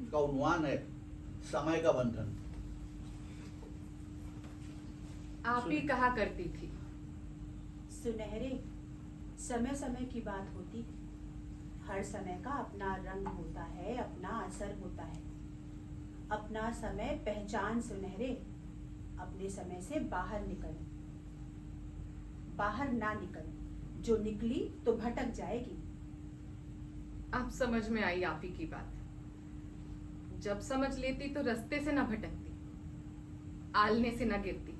का उन्वान है समय का बंधन। आप ही कहा करती थी। सुनहरे, समय समय की बात होती है। हर समय का अपना रंग होता है, अपना असर होता है। अपना समय पहचान सुनहरे। अपने समय से बाहर निकल, बाहर ना निकल। जो निकली तो भटक जाएगी। अब समझ में आई आप ही की बात। जब समझ लेती तो रास्ते से ना भटकती, आलने से ना गिरती।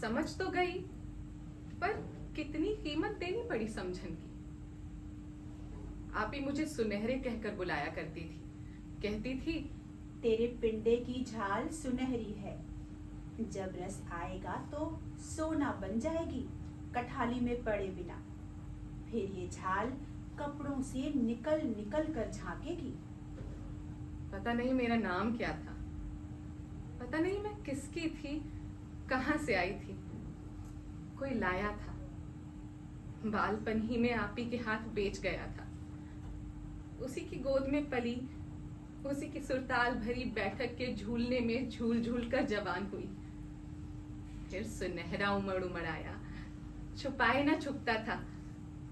समझ तो गई, पर कितनी कीमत देनी पड़ी समझन की। आप ही मुझे सुनहरे कहकर बुलाया करती थी। कहती थी, तेरे पिंडे की झाल सुनहरी है। जब रस आएगा तो सोना बन जाएगी, कठाली में पड़े बिना। फिर ये झाल कपड़ों से निकल निकल कर झांकेगी। पता नहीं मेरा नाम क्या था, पता नहीं मैं किसकी थी, कहां से आई थी। कोई लाया था, बालपन ही में आप ही के हाथ बेच गया था। उसी की गोद में पली, उसी की सुरताल भरी बैठक के झूलने में झूल झूल कर जवान हुई। फिर सुनहरा उमड़ उमड़ आया, छुपाए ना छुपता था।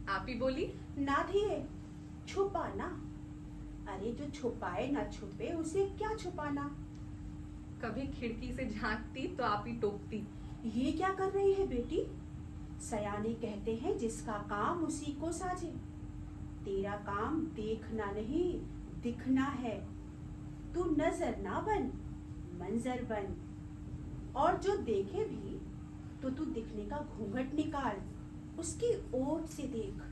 आप ही बोली, ना धिए, छुपा ना। अरे जो छुपाए ना छुपे उसे क्या छुपाना। कभी खिड़की से झांकती तो आप ही टोकती। ये क्या कर रही है बेटी? सयाने कहते हैं जिसका काम उसी को साझे। तेरा काम देखना नहीं, दिखना है। तू नजर ना बन, मंजर बन। और जो देखे भी तो तू दिखने का घूंघट निकाल, उसकी ओट से देख।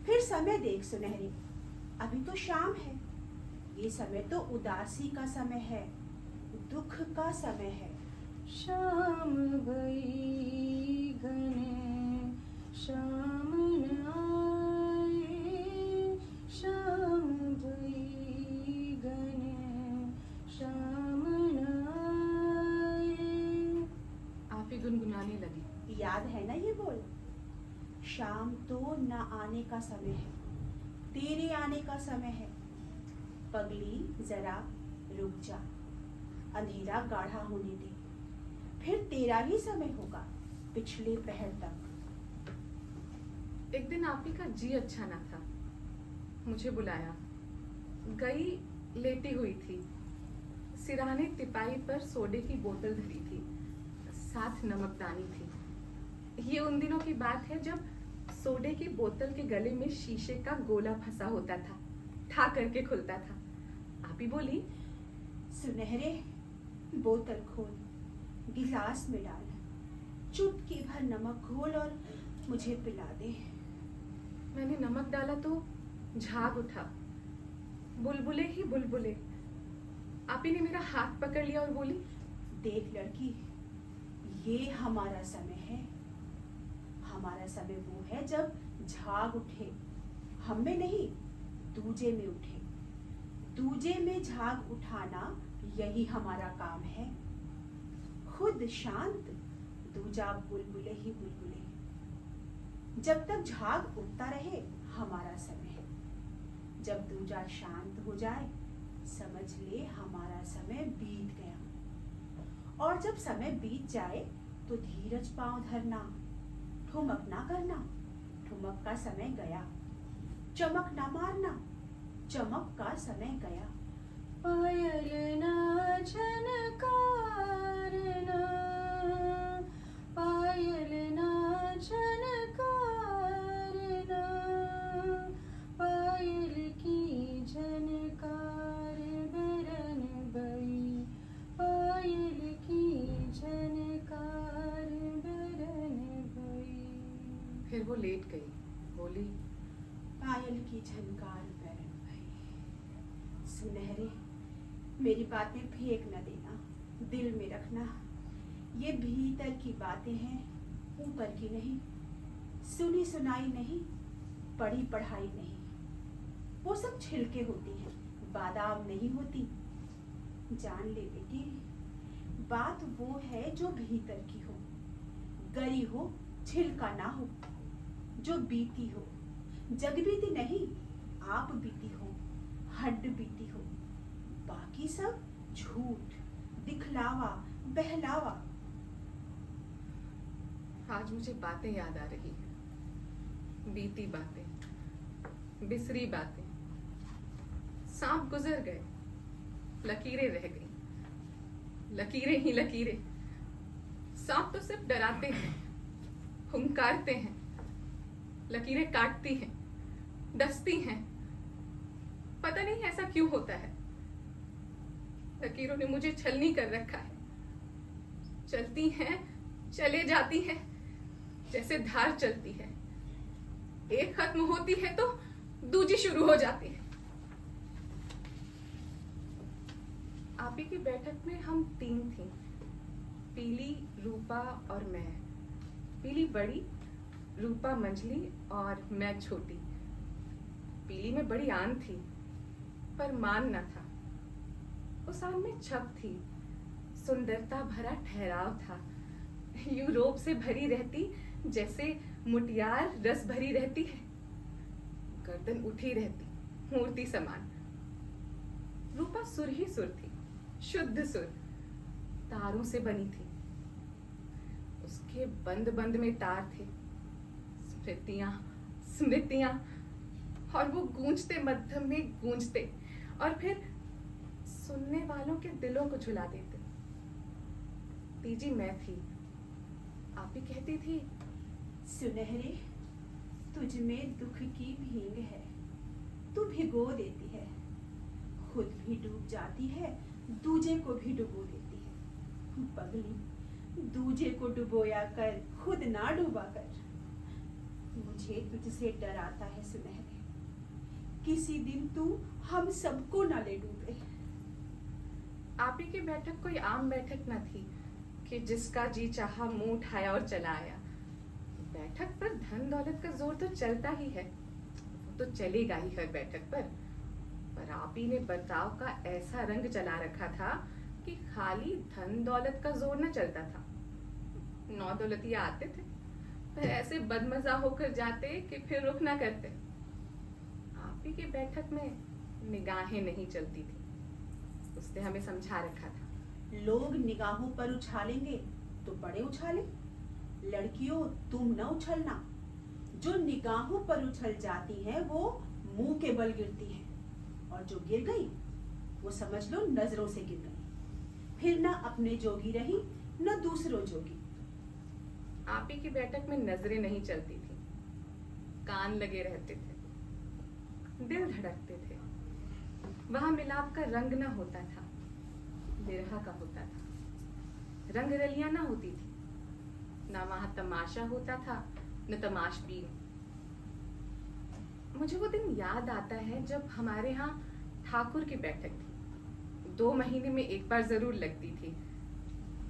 फिर समय देख सुनहरे, अभी तो शाम है। ये समय तो उदासी का समय है, दुख का समय है। शाम गई घने शाम न आए, शाम गई घने शाम न आए। आप ही गुनगुनाने लगी। याद है ना ये बोल? शाम तो न आने का समय है, तेरे आने का समय है। पगली जरा रुक जा, अंधेरा गाढ़ा होने दे। फिर तेरा ही समय होगा, पिछले पहर तक। एक दिन आप ही का जी अच्छा ना था, मुझे बुलाया। गई लेटी हुई थी, सिराने तिपाई पर सोडे की बोतल धरी थी, साथ नमकदानी थी। ये उन दिनों की बात है जब सोडे की बोतल के गले में शीशे का गोला फंसा होता था, ठा करके खुलता था। आप ही बोली, सुनहरे, बोतल खोल, गिलास में डाल, चुटकी भर नमक घोल और मुझे पिला दे। मैंने नमक डाला तो झाग उठा, बुलबुले ही बुलबुले। आप ही ने मेरा हाथ पकड़ लिया और बोली, देख लड़की, ये हमारा समय है। हमारा समय वो है जब झाग उठे, हम में नहीं, दूजे में उठे। दूजे में झाग उठाना यही हमारा काम है। खुद शांत, दूजा बुलबुले ही बुलबुले। जब तक झाग उठता रहे हमारा समय है। जब दूजा शांत हो जाए समझ ले हमारा समय बीत गया। और जब समय बीत जाए तो धीरज पांव धरना, ठुमक ना करना, ठुमक का समय गया। चमक ना मारना, चमक का समय गया। पायल ना झनकारना, पायल ना झनकारना, पायल की झनकार बरन गई, पायल की झनकार बरन गई। फिर वो लेट गई, बोली, पायल की झनकार बैरन भई। सुनहरे, मेरी बातें फेंक न देना, दिल में रखना। ये भीतर की बातें हैं, ऊपर की नहीं। सुनी सुनाई नहीं, पढ़ी पढ़ाई नहीं। वो सब छिलके होती हैं, बादाम नहीं होती। जान ले बेटी, बात वो है जो भीतर की हो, गरी हो, छिलका ना हो। जो बीती हो, जग बीती नहीं, आप बीती हो, हड्ड बीती हो। झूठ, दिखलावा, बहलावा। आज मुझे बातें याद आ रही है, बीती बातें, बिसरी बातें। सांप गुजर गए, लकीरें रह गई, लकीरें ही लकीरें। सांप तो सिर्फ डराते हैं, हुंकारते हैं, लकीरें काटती हैं, डसती हैं। पता नहीं ऐसा क्यों होता है। लकीरों ने मुझे छलनी कर रखा है। चलती हैं, चले जाती हैं, जैसे धार चलती है। एक खत्म होती है तो दूजी शुरू हो जाती है। आप ही की बैठक में हम 3 थीं, पीली, रूपा और मैं। पीली बड़ी, रूपा मंझली और मैं छोटी। पीली में बड़ी आन थी, पर मान न था। उस आन में छप थी, सुंदरता भरा ठहराव था। यूरोप से भरी रहती, जैसे मुटियार रस भरी रहती है। गर्दन उठी रहती, मूर्ति समान। रूपा सुर ही सुर थी, शुद्ध सुर, तारों से बनी थी। उसके बंद बंद में तार थे, स्मृतियां, स्मृतियां। और वो गूंजते मध्यम में गूंजते, और फिर सुनने वालों के दिलों को झुला देते। तीजी मैं थी। आप ही कहती थी, सुनहरे, तुझ में दुख की भींग है, तू भिगो देती है। खुद भी डूब जाती है, दूजे को भी डुबो देती है। पगली, दूजे को डुबोया कर, खुद ना डूबा कर। मुझे तुझसे डर आता है सुनहरे, किसी दिन तू हम सबको ना ले डूबे। आप ही की बैठक कोई आम बैठक न थी कि जिसका जी चाहा मुंह उठाया और चला आया। बैठक पर धन दौलत का जोर तो चलता ही है, वो तो चलेगा ही हर बैठक पर आप ही ने बर्ताव का ऐसा रंग चला रखा था कि खाली धन दौलत का जोर न चलता था। 9 दौलतिया आते थे, पर ऐसे बदमजा होकर जाते कि फिर रुख ना करते। आप ही की बैठक में निगाहें नहीं चलती थी, उसने हमें समझा रखा था। लोग निगाहों पर उछालेंगे तो बड़े उछाले, लड़कियों तुम न उछलना। जो निगाहों पर उछल जाती हैं वो मुंह के बल गिरती हैं, और जो गिर गई वो समझ लो नजरों से गिर गई। फिर ना अपने जोगी रही, न दूसरों जोगी। आप ही की बैठक में नजरें नहीं चलती थी, कान लगे रहते थे, दिल धड़कते थे। वहां मिलाप का रंग ना होता था, बिरहा का होता था। रंग रलियां ना होती थी, ना वहां तमाशा होता था न तमाशबीन। मुझे वो दिन याद आता है जब हमारे यहाँ ठाकुर की बैठक थी। 2 महीने में एक बार जरूर लगती थी।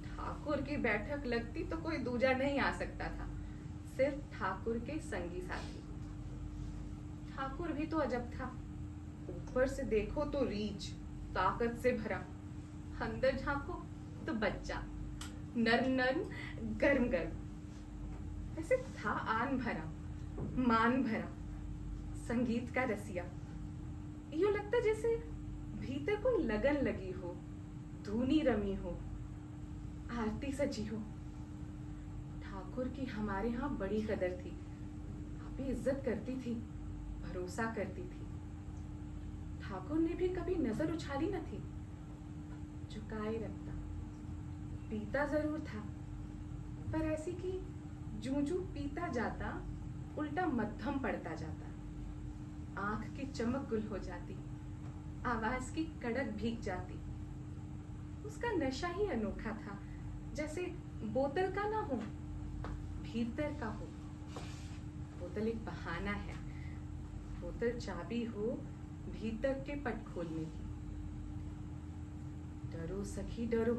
ठाकुर की बैठक लगती तो कोई दूजा नहीं आ सकता था, सिर्फ ठाकुर के संगी साथी। ठाकुर भी तो अजब था, ऊपर से देखो तो रीछ, ताकत से भरा, अंदर झांको तो बच्चा, नर्म नर्म, गर्म गर्म। ऐसे था आन भरा, मान भरा, संगीत का रसिया। यूं लगता जैसे भीतर को लगन लगी हो, धूनी रमी हो, आरती सजी हो। ठाकुर की हमारे यहाँ बड़ी कदर थी। आप ही इज्जत करती थी, भरोसा करती थी। ठाकुर ने भी कभी नजर उछाली न थी, झुकाए रखता। पीता जरूर था, पर ऐसी कि जूं जूं पीता जाता उल्टा मध्यम पड़ता जाता। आंख की चमक गुल हो जाती, आवाज की कड़क भीग जाती। उसका नशा ही अनोखा था, जैसे बोतल का ना हो, भीतर का हो। बोतल एक बहाना है, बोतल चाबी हो भीतर के पट खोलने की। डरो सखी डरो,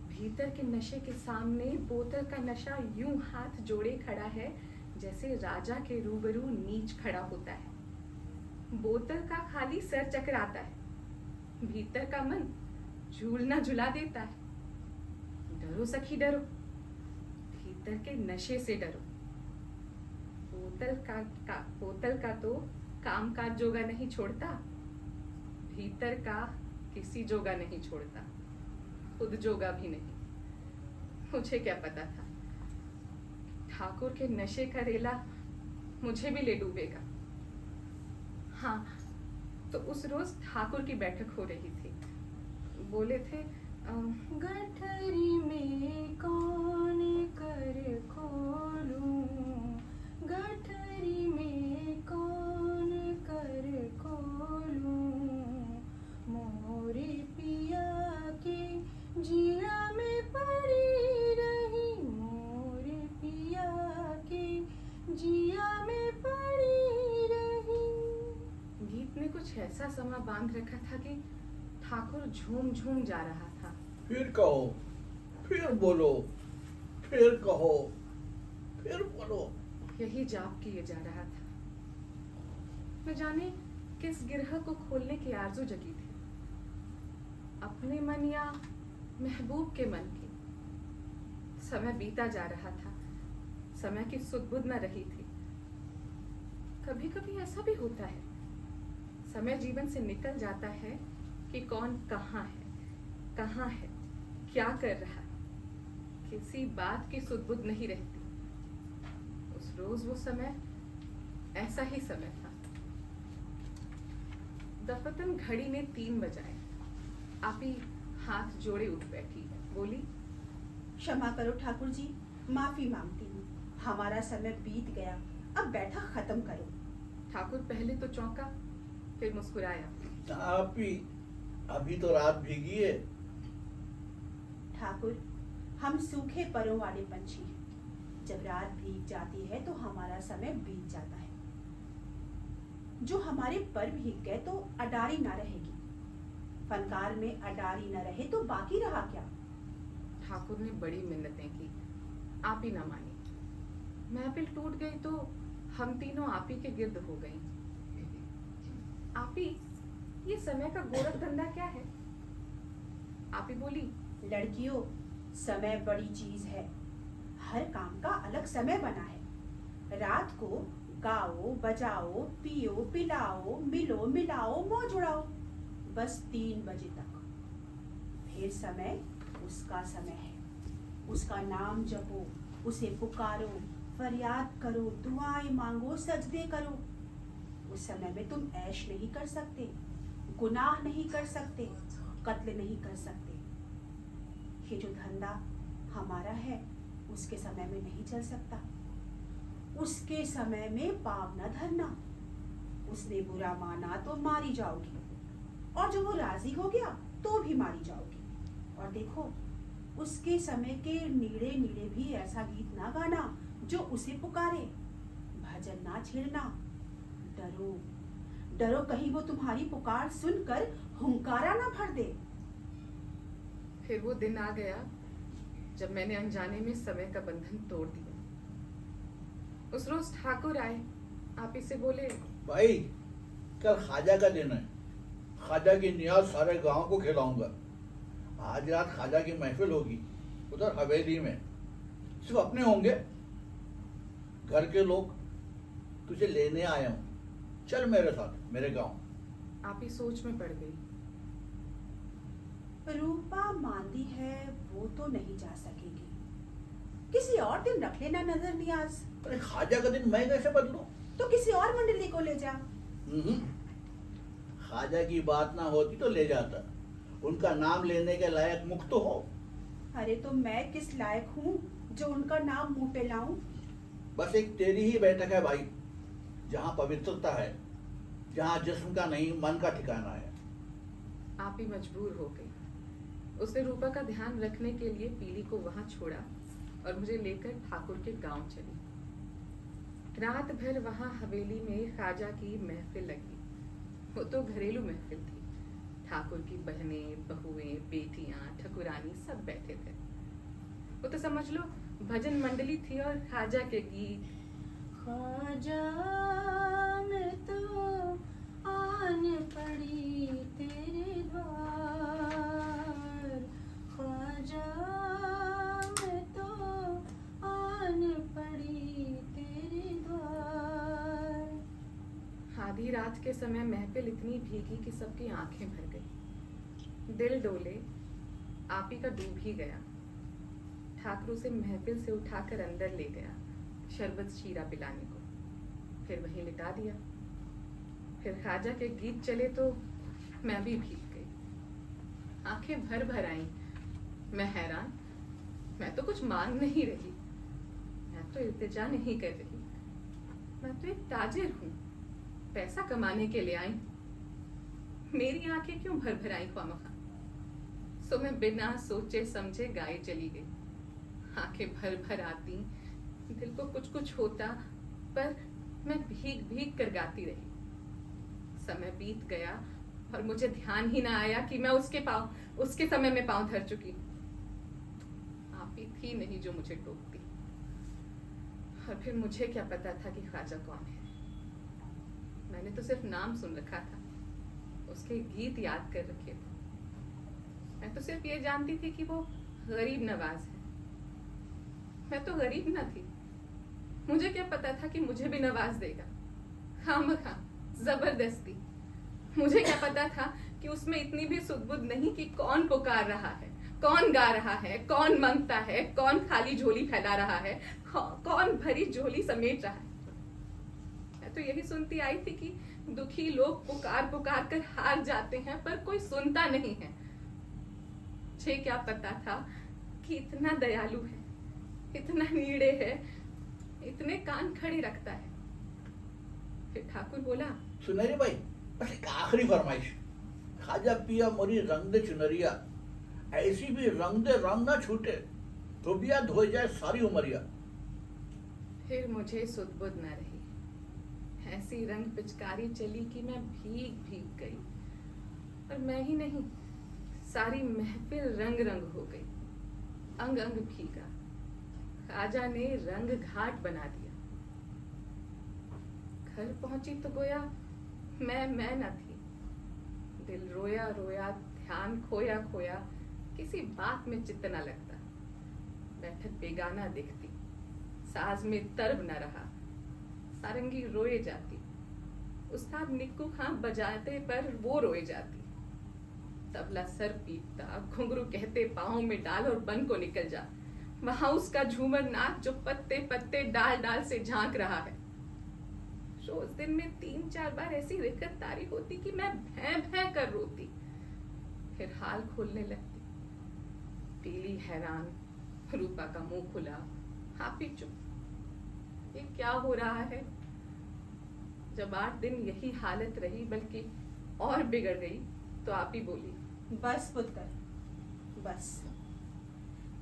भीतर के नशे के सामने बोतल का नशा यूं हाथ जोड़े खड़ा है जैसे राजा के रूबरू नीच खड़ा होता है। बोतल का खाली सर चकराता है, भीतर का मन झूलना झुला देता है। डरो सखी डरो, भीतर के नशे से डरो। बोतल का तो काम काज जोगा नहीं छोड़ता, भीतर का किसी जोगा नहीं छोड़ता, खुद जोगा भी नहीं। मुझे क्या पता था ठाकुर के नशे का रेला मुझे भी ले डूबेगा। हाँ, तो उस रोज ठाकुर की बैठक हो रही थी। बोले थे गठरी में कौन कर खोलूं, गठरी में कौन कर खोलूं, मोरे पिया के जिया में पड़ी रही, मोरे पिया के जिया में पड़ी रही। गीत ने कुछ ऐसा समा बांध रखा था कि ठाकुर झूम झूम जा रहा था। फिर कहो, फिर बोलो, फिर कहो, फिर बोलो। यही जाप किए जा रहा था। न जाने किस गिरह को खोलने की आरजू जगी थी, अपने मन या महबूब के मन की। समय बीता जा रहा था, समय की सुध-बुध न रही थी। कभी कभी ऐसा भी होता है, समय जीवन से निकल जाता है कि कौन कहाँ है, क्या कर रहा है, किसी बात की सुध-बुध नहीं रहती। उस रोज वो समय ऐसा ही समय था। दफतन घड़ी ने 3 बजाए। आपी हाथ जोड़े उठ बैठी, बोली, क्षमा करो ठाकुर जी, माफी मांगती हूँ। हमारा समय बीत गया, अब बैठक खत्म करो। ठाकुर पहले तो चौंका, फिर मुस्कुराया। आप ही अभी तो रात भीगी है। ठाकुर, हम सूखे परों वाले पंछी हैं। जब रात भीग जाती है तो हमारा समय बीत जाता है। जो हमारे पर भीग गए तो अडारी ना रहेगी। फनकार में अडारी न रहे तो बाकी रहा क्या? ठाकुर ने बड़ी मिन्नतें की, आप ही ना मानी। महफिल टूट गई तो हम तीनों आप ही के गिर्द हो गई। आप ही, ये समय का गोरख धंधा क्या है? आप ही बोली, लड़कियों, समय बड़ी चीज है। हर काम का अलग समय बना है। रात को गाओ, बजाओ, पियो, पिलाओ, मिलो, मिलाओ, मौज उड़ाओ, बस 3 बजे तक। फिर समय उसका समय है। उसका नाम जपो, उसे पुकारो, फरियाद करो, दुआएं मांगो, सजदे करो। उस समय में तुम ऐश नहीं कर सकते, गुनाह नहीं कर सकते, कत्ल नहीं कर सकते। ये जो धंधा हमारा है, उसके समय में नहीं चल सकता। उसके समय में पाव न धरना। उसने बुरा माना तो मारी जाओगी, और जब वो राजी हो गया तो भी मारी जाओगी। और देखो, उसके समय के नीड़े नीड़े भी ऐसा गीत ना गाना जो उसे पुकारे। भजन ना छेड़ना। डरो, डरो कहीं वो तुम्हारी पुकार सुनकर हुंकारा ना भर दे। फिर वो दिन आ गया जब मैंने अनजाने में समय का बंधन तोड़ दिया। उस रोज ठाकुर आए, आप इसे बोले, भाई, कल ख्वाजा का दिन है। ख्वाजा की नियाज सारे गांव को खिलाऊंगा। आज रात ख्वाजा की महफिल होगी, उधर हवेली में। सिर्फ अपने होंगे, घर के लोग। तुझे लेने आया हूँ, चल मेरे साथ मेरे गांव। आप ही सोच में पड़ गई। रूपा मांदी है, वो तो नहीं जा सकेगी। किसी और दिन रख लेना नजर नियाज। अरे ख्वाजा का दिन मैं कैसे बदलूं? तो किसी और मंडली को ले जा। ख्वाजा की बात ना होती तो ले जाता। उनका नाम लेने के लायक मुख तो हो। अरे तो मैं किस लायक हूँ जो उनका नाम मुंह पे लाऊं? बस एक तेरी ही बैठक है भाई, जहाँ पवित्रता है, जहाँ जिस्म का नहीं मन का ठिकाना है। आप ही मजबूर हो गई। उसने रूपा का ध्यान रखने के लिए पीली को वहां छोड़ा और मुझे लेकर ठाकुर के गांव चली। रात भर वहां हवेली में ख्वाजा की महफिल लगी। वो तो घरेलू महफिल थी। ठाकुर की बहनें, बहुएं, बेटियां, ठकुरानी सब बैठे थे। वो तो समझ लो भजन मंडली थी और ख्वाजा के गीत। ख्वाजा मैं तो आन पड़ी तेरे द्वार, ख्वाजा मैं तो आन पड़ी तेरे द्वार। आधी रात के समय महफिल इतनी भीगी कि सबकी आंखें भर गई। दिल डोले, आप ही का डूब ही गया। ठाकुर से महफिल से उठाकर अंदर ले गया शरबत शीरा पिलाने को, फिर वहीं लिटा दिया। फिर ख्वाजा के गीत चले तो मैं भी भीग गई, आंखें भर भर आईं। मैं हैरान, मैं तो कुछ मांग नहीं रही, मैं तो इल्तिजा नहीं कर रही, मैं तो एक ताजिर हूँ, पैसा कमाने के लिए आई। मेरी आंखें क्यों भर भर आई ख्वामखा? सो मैं बिना सोचे समझे गाय चली गई। आंखें भर भर आती, दिल को कुछ कुछ होता, पर मैं भीग भीग कर गाती रही। समय बीत गया और मुझे ध्यान ही ना आया कि मैं उसके समय में पांव धर चुकी। आप ही थी नहीं जो मुझे टोकती। और फिर मुझे क्या पता था कि ख्वाजा कौन है। मैंने तो सिर्फ नाम सुन रखा था, उसके गीत याद कर रखे थे। मैं तो सिर्फ ये जानती थी कि वो गरीब नवाज है। मैं तो गरीब न थी, मुझे क्या पता था कि मुझे भी नवाज देगा, खामखा जबरदस्ती। मुझे क्या पता था कि उसमें इतनी भी सुध-बुध नहीं कि कौन पुकार रहा है, कौन गा रहा है, कौन मांगता है, कौन खाली झोली फैला रहा है, कौन भरी झोली समेट रहा है। मैं तो यही सुनती आई थी कि दुखी लोग पुकार पुकार कर हार जाते हैं, पर कोई सुनता नहीं है। मुझे क्या पता था कि इतना दयालु है, इतना नीड़े है, इतने कान खड़े रखता है। फिर ठाकुर बोला, सुनहरी भाई, बस एक आखिरी फरमाइश। खाजा पिया मोरी रंग दे चुनरिया, ऐसी भी रंग दे रंग ना छूटे, धोबिया धो जाए सारी उमरिया। फिर मुझे सुध-बुध न रही। ऐसी रंग पिचकारी चली कि मैं भीग भीग गई। और मैं ही नहीं, सारी महफिल रंग रंग हो गई, अंग अंग भीगा। ख्वाजा ने रंग घाट बना दिया। घर पहुंची तो गोया मैं न थी। दिल रोया रोया, ध्यान खोया खोया, किसी बात में चित्त न लगता। बैठक बेगाना दिखती, साज में तर्ब न रहा, सारंगी रोए जाती, उस्ताद निक्कू खां बजाते पर वो रोए जाती। तबला सर पीटता, घुंघरू कहते पाँव में डाल और बन को निकल जा। वहां उसका झूमर नाच जो पत्ते पत्ते डाल डाल से झांक रहा है। रोज दिन में 3-4 बार ऐसी रिकत तारी होती कि मैं भैं भैं कर रोती। फिर हाल खोलने लगती। पीली हैरान, रूपा का मुंह खुला, आप ही चुप। ये क्या हो रहा है? जब 8 दिन यही हालत रही, बल्कि और बिगड़ गई, तो आप ही बोली, बस पुत्र, बस।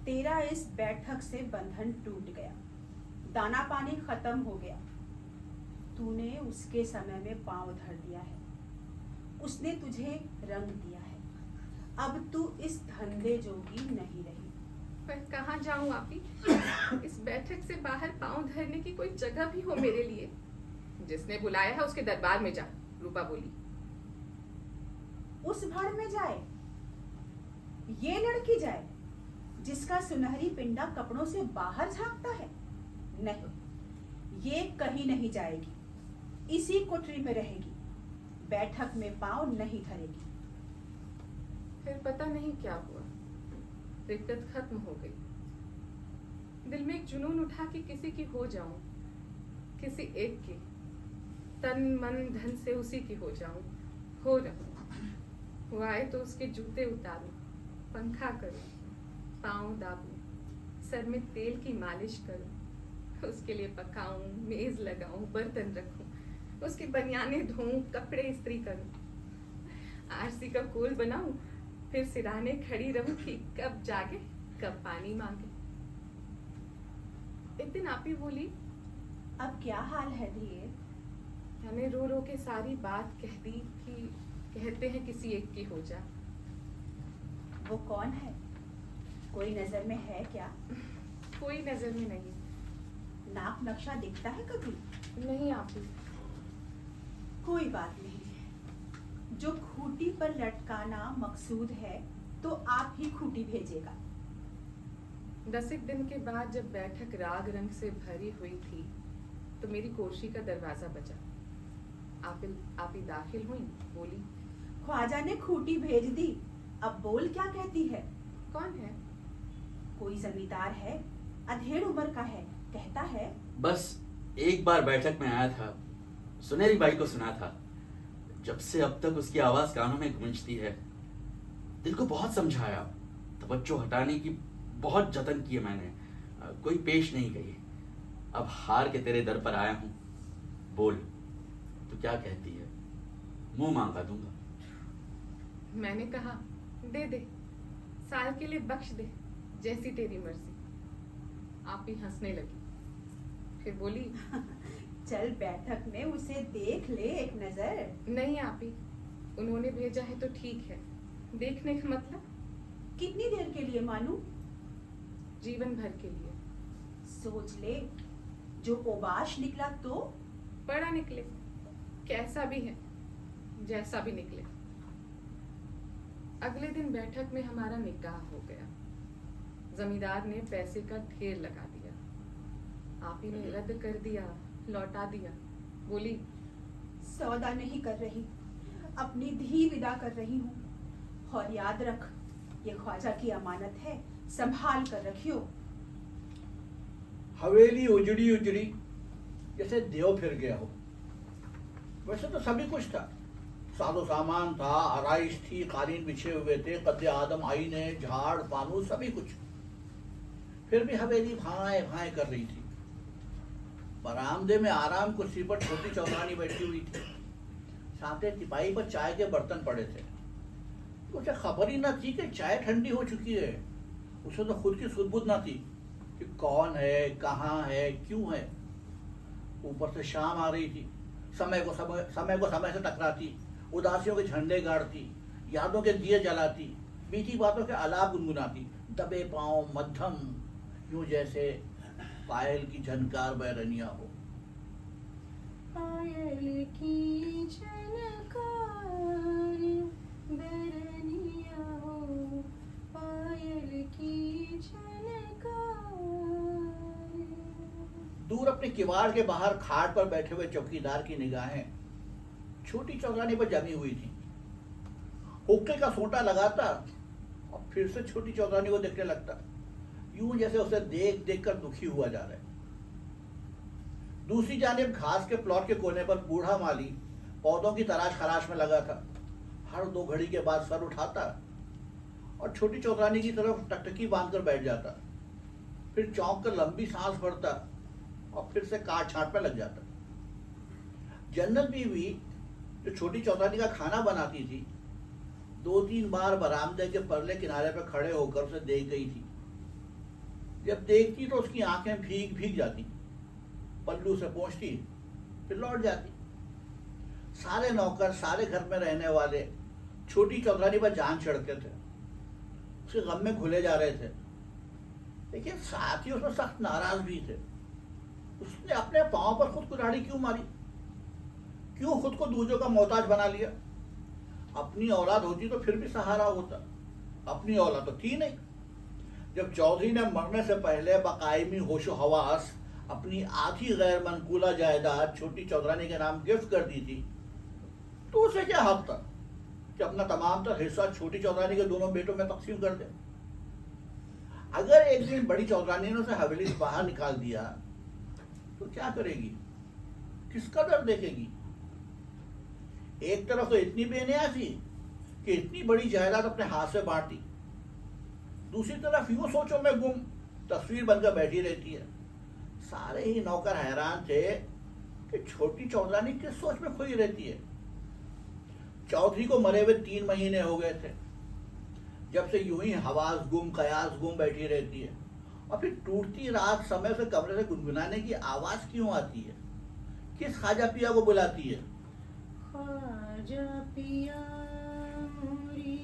तेरा इस बैठक से बंधन टूट गया, दाना पानी खत्म हो गया। तूने उसके समय में पांव धर दिया है, उसने तुझे रंग दिया है। अब तू इस धंधे जोगी नहीं रही। पर कहाँ जाऊं आप ही? इस बैठक से बाहर पांव धरने की कोई जगह भी हो मेरे लिए? जिसने बुलाया है उसके दरबार में जा, रूपा बोली। उस भड़ में जाए, ये लड़की जाए जिसका सुनहरी पिंडा कपड़ों से बाहर झांकता है? नहीं, ये कहीं नहीं जाएगी, इसी कोठरी में रहेगी, बैठक में पांव नहीं धरेगी। फिर पता नहीं क्या हुआ, रिक्कत खत्म हो गई। दिल में एक जुनून उठा कि किसी की हो जाऊं, किसी एक की, तन मन धन से उसी की हो जाऊं, हो रहूं। वो आए तो उसके जूते उतारूं, पंखा करूं, पाँव दाबूं, सर में तेल की मालिश करूं, उसके लिए पकाऊं, मेज लगाऊं, बर्तन रखूं, उसकी बनियाने धोऊं, कपड़े इस्त्री करूं, आरसी का कोल बनाऊं, फिर सिराने खड़ी रहूं कि कब जागे कब पानी मांगे। एक दिन आप ही बोली, अब क्या हाल है धीरे? मैंने रो रो के सारी बात कह दी कि कहते हैं किसी एक की हो जा। वो कौन है? कोई नजर में है क्या? कोई नजर में नहीं। नाप नक्शा दिखता है कभी? नहीं आप ही। कोई बात नहीं, जो खूंटी पर लटकाना मकसूद है तो आप ही खूंटी भेजेगा। 10 दिन के बाद जब बैठक राग रंग से भरी हुई थी तो मेरी कोठी का दरवाजा बजा। आप ही दाखिल हुई, बोली, ख्वाजा ने खूंटी भेज दी, अब बोल क्या कहती है? कौन है? कोई जमींदार है, अधेड़ उम्र का है, कहता है। बस एक बार बैठक में आया था, सुनहरी बाई को सुना था। जब से अब तक उसकी आवाज कानों में गूंजती है। दिल को बहुत समझाया, तवज्जो हटाने की बहुत जतन किए मैंने, कोई पेश नहीं गई। अब हार के तेरे दर पर आया हूं। बोल, तू क्या कहती है? मुंह मांगा दूंगा। मैंने कहा दे दे, साल के लिए बख्श दे, जैसी तेरी मर्जी। आप ही हंसने लगी, फिर बोली चल बैठक में उसे देख ले एक नजर। नहीं आप ही, उन्होंने भेजा है तो ठीक है, देखने का मतलब कितनी देर के लिए मानू? जीवन भर के लिए। सोच ले, जो ओबाश निकला तो? पढ़ा निकले, कैसा भी है, जैसा भी निकले। अगले दिन बैठक में हमारा निकाह हो गया। जमींदार ने पैसे का ढेर लगा दिया। आप ही ने रद्द कर दिया, लौटा दिया। बोली सौदा नहीं कर रही, अपनी धी विदा कर रही हूँ। और याद रख, ये ख्वाजा की अमानत है, संभाल कर रखियो। हवेली उजड़ी उजड़ी जैसे देव फिर गया हो। वैसे तो सभी कुछ था, सादो सामान था, आराइश थी, कालीन बिछे हुए थे, कद्दे आदम आईने, झाड़ फानूस सभी कुछ। फिर भी हवेली भाए भाए कर रही थी। बरामदे में आराम कुर्सी पर छोटी चौधरानी बैठी हुई थी। सामने तिपाही पर चाय के बर्तन पड़े थे। उसे खबर ही न थी कि चाय ठंडी हो चुकी है। उसे तो खुद की सुध-बुध न थी कि कौन है, कहाँ है, क्यों है। ऊपर से शाम आ रही थी, समय को समय से टकराती, उदासियों के झंडे गाड़ती, यादों के दिए जलाती, बीती बातों के आलाप गुनगुनाती, दबे पांव मध्यम, यूं जैसे पायल की झनकार बैरनिया हो। पायल की झनकार बैरनिया हो, पायल की झनकार। दूर अपने किवाड़ के बाहर खाट पर बैठे हुए चौकीदार की निगाहें छोटी चौधरानी पर जमी हुई थी। हुक्के का सोटा लगाता और फिर से छोटी चौधरानी को देखने लगता, यूं जैसे उसे देख देख कर दुखी हुआ जा रहा है। दूसरी जानिब घास के प्लॉट के कोने पर बूढ़ा माली पौधों की तलाश खराश में लगा था। हर 2 घड़ी के बाद सर उठाता और छोटी चौधरानी की तरफ टकटकी बांधकर बैठ जाता, फिर चौंक कर लंबी सांस भरता और फिर से काट छाट में लग जाता। जन्नत बीवी जो छोटी चौधरानी का खाना बनाती थी, 2-3 बार बरामदे के परले किनारे पर खड़े होकर उसे देख गई थी। जब देखती तो उसकी आंखें भीग भीग जाती, पल्लू से पहुंचती, फिर लौट जाती। सारे नौकर, सारे घर में रहने वाले छोटी चौधरानी पर जान चढ़ते थे, उसके गम में घुले जा रहे थे, लेकिन साथ ही उसमें सख्त नाराज भी थे। उसने अपने पांव पर खुद कुल्हाड़ी क्यों मारी? क्यों खुद को दूजों का मोहताज बना लिया? अपनी औलाद होती तो फिर भी सहारा होता, अपनी औलाद तो थी नहीं। जब चौधरी ने मरने से पहले बकायमी होशो हवास अपनी आधी गैर मनकूला जायदाद छोटी चौधरानी के नाम गिफ्ट कर दी थी, तो उसे क्या हक था कि अपना तमाम तर हिस्सा छोटी चौधरानी के दोनों बेटों में तकसीम कर दे? अगर एक दिन बड़ी चौधरानी ने उसे हवेली से बाहर निकाल दिया तो क्या करेगी? किसका दर्द देखेगी? एक तरफ तो इतनी बेनियाजी कि इतनी बड़ी जायदाद अपने हाथ से बांटी, दूसरी तरफ यूं सोचों में गुम तस्वीर बनकर बैठी रहती है। सारे ही नौकर हैरान थे कि छोटी चौधरानी किस सोच में खोई रहती है। चौधरी को मरे हुए 3 महीने हो गए थे, जब से यूं ही हवास गुम कयास गुम बैठी रहती है। और फिर टूटती रात समय से कमरे से गुनगुनाने की आवाज क्यों आती है? किस ख्वाजा पिया को बुलाती है? ख्वाजा पिया मोरी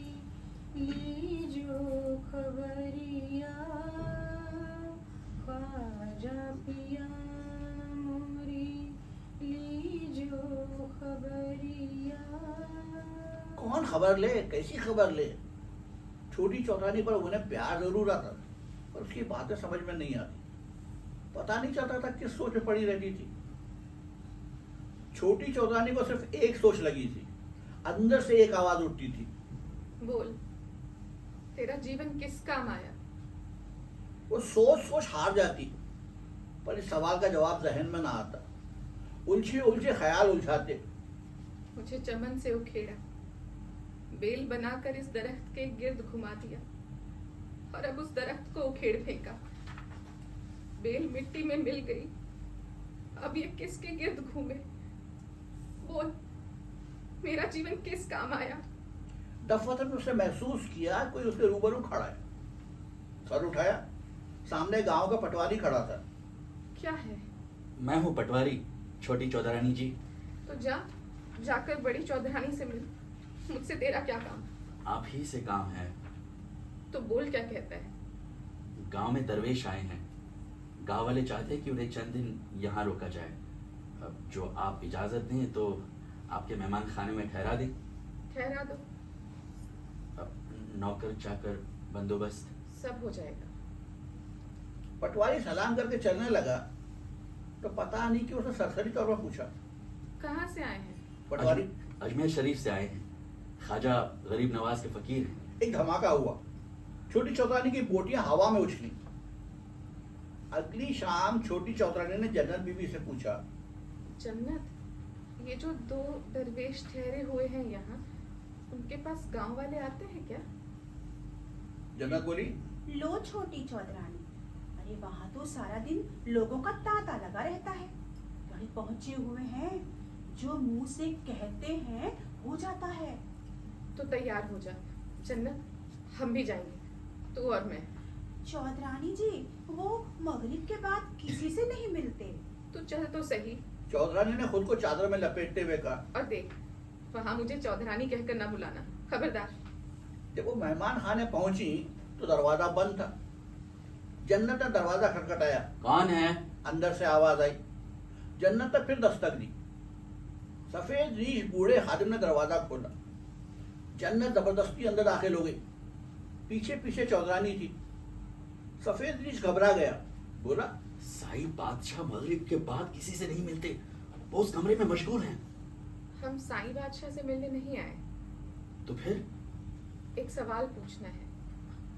लीजो खबरिया, ख्वाजा पिया मोरी लीजो खबरिया। कौन खबर ले? कैसी खबर ले? छोटी चौधरानी पर उन्हें प्यार जरूर आता, पर उसकी बातें समझ में नहीं आती। पता नहीं चलता था किस सोच में पड़ी रहती थी। छोटी चौधरानी को सिर्फ एक सोच लगी थी, अंदर से एक आवाज उठती थी, बोल तेरा जीवन किस काम आया? वो सोच सोच हार जाती, पर इस सवाल का जवाब जहन में ना आता। उलझे उलझे ख्याल उलझाते। मुझे चमन से उखेड़ा, बेल बनाकर इस दरख्त के गिर्द घुमा दिया और अब उस दरख्त को उखेड़ फेंका। बेल मिट्टी में मिल गई, अब ये किसके गिर्द घूमे? बोल, मेरा जीवन किस काम आया? दफतन उसने महसूस किया कोई उसके रूबरू खड़ा है। सर उठाया, सामने गांव का पटवारी खड़ा था। क्या है? मैं हूँ पटवारी, छोटी चौधरानी जी। तो जाकर बड़ी चौधरानी से मिल। मुझसे तेरा क्या काम? आप ही से काम है। तो बोल, क्या कहता है? गांव में दरवेश आए हैं। गांव वाले चाहते हैं कि उन्हें चंद दिन यहाँ रोका जाए। अब जो आप इजाजत दें तो आपके मेहमान खाने में ठहरा दें। ठहरा दो, अब नौकर चाकर बंदोबस्त सब हो जाएगा। पटवारी सलाम करके चलने लगा तो पता नहीं कि उसने सरसरी तौर पर पूछा, कहाँ से आए हैं? पटवारी अजमेर शरीफ से आए हैं। ख्वाजा गरीब नवाज के फकीर हैं। एक धमाका हुआ, छोटी चौधरानी की बोटियां हवा में उछली। अगली शाम छोटी चौधरानी ने जन्नत बीबी से पूछा, जन्नत, ये जो दो दरवेश ठहरे हुए हैं यहाँ, उनके पास गांव वाले आते हैं क्या? जन्नत बोली, लो छोटी चौधरानी, अरे वहाँ तो सारा दिन लोगों का तांता लगा रहता है। बड़े पहुंचे हुए हैं, जो मुंह से कहते हैं हो जाता है। तो तैयार हो जा जन्नत, हम भी जाएंगे, तू और मैं। चौधरानी जी, वो मगरिब के बाद किसी से नहीं मिलते। तू चल तो सही। चौधरानी ने खुद को चादर में लपेटते हुए कहा। और देख, वहाँ मुझे चौधरानी कहकर ना बुलाना, खबरदार। जब वो मेहमान खाने पहुंची तो दरवाजा बंद था। जन्नत ने दरवाजा खटखटाया। कौन है? अंदर से आवाज आई। जन्नत ने फिर दस्तक दी। सफेद रीश बूढ़े खादिम ने दरवाजा खोला। जन्नत जबरदस्ती अंदर दाखिल हो गई। पीछे पीछे चौधरानी थी। सफेद रीश घबरा गया, बोला, साईं बादशाह मगरिब के बाद किसी से नहीं मिलते, वो उस कमरे में मशगूल हैं। हम साईं बादशाह से मिलने नहीं आए, तो फिर? एक सवाल पूछना है।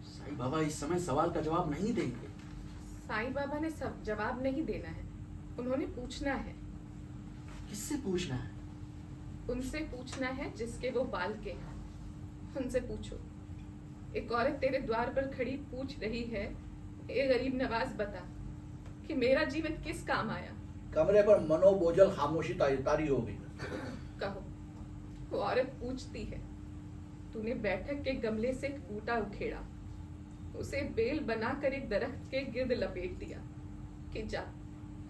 साईं बाबा इस समय सवाल का जवाब नहीं देंगे। साईं बाबा ने सब जवाब नहीं देना है, उन्होंने पूछना है। किससे पूछना है? उनसे पूछना है जिसके वो बाल के हैं। उनसे पूछो। एक औरत तेरे द्वार पर खड़ी पूछ रही है, ए गरीब नवाज, बता कि मेरा जीवन किस काम आया? कमरे पर मनोबोझल खामोशी तारी हो गई। कहो। वो औरत पूछती है, तूने बैठक के गमले से एक बूटा उखेड़ा, उसे बेल बनाकर एक दरख्त के गिर्द लपेट दिया कि जा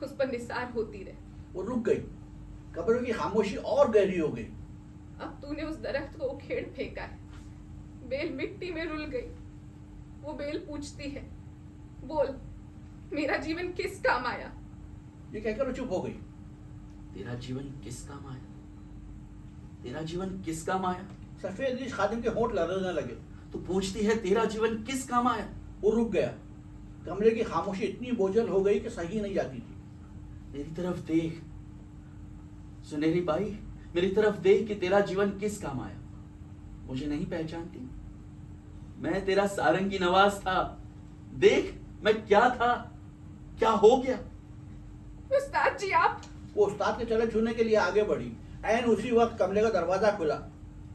उस पर निसार होती रहे। वो रुक गई। कमरे की खामोशी और गहरी हो गई। अब तूने उस दरख्त को उखेड़ फेंका है, बेल मिट्टी में रुल गई। वो बेल पूछती है, बोल, मेरा जीवन किस काम आया? ये कहकर वो चुप हो गई। तेरा जीवन किस काम आया? तेरा जीवन किस काम आया? सफेद रीश खादिम के होंठ लरजने लगे। तो पूछती है तेरा जीवन किस काम आया? वो रुक गया। कमरे की खामोशी इतनी बोझल हो गई कि सही नहीं जाती थी। मेरी तरफ देख सुनहरी बाई, मेरी तरफ देख कि तेरा जीवन किस काम आया। मुझे नहीं पहचानती? मैं तेरा सारंगी नवाज था। देख मैं क्या था, क्या हो गया। उस्ताद जी, आप। वो उस्ताद के चले छूने के लिए आगे बढ़ी। ऐन उसी वक्त कमरे का दरवाजा खुला।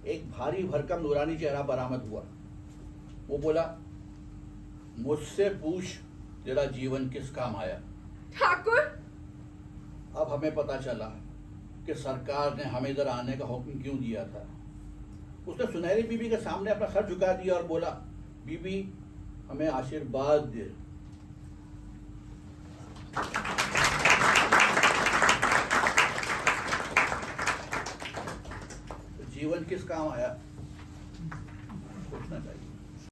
एक भारी भरकम नूरानी चेहरा बरामद हुआ। वो बोला, मुझसे पूछ तेरा जीवन किस काम आया। ठाकुर। अब हमें पता चला कि सरकार ने हमें इधर आने का हुक्म क्यों दिया था। उसने सुनहरी बीबी के सामने अपना सर झुका दिया और बोला, बीबी हमें आशीर्वाद दे। जीवन किस काम आया, पूछना चाहिए।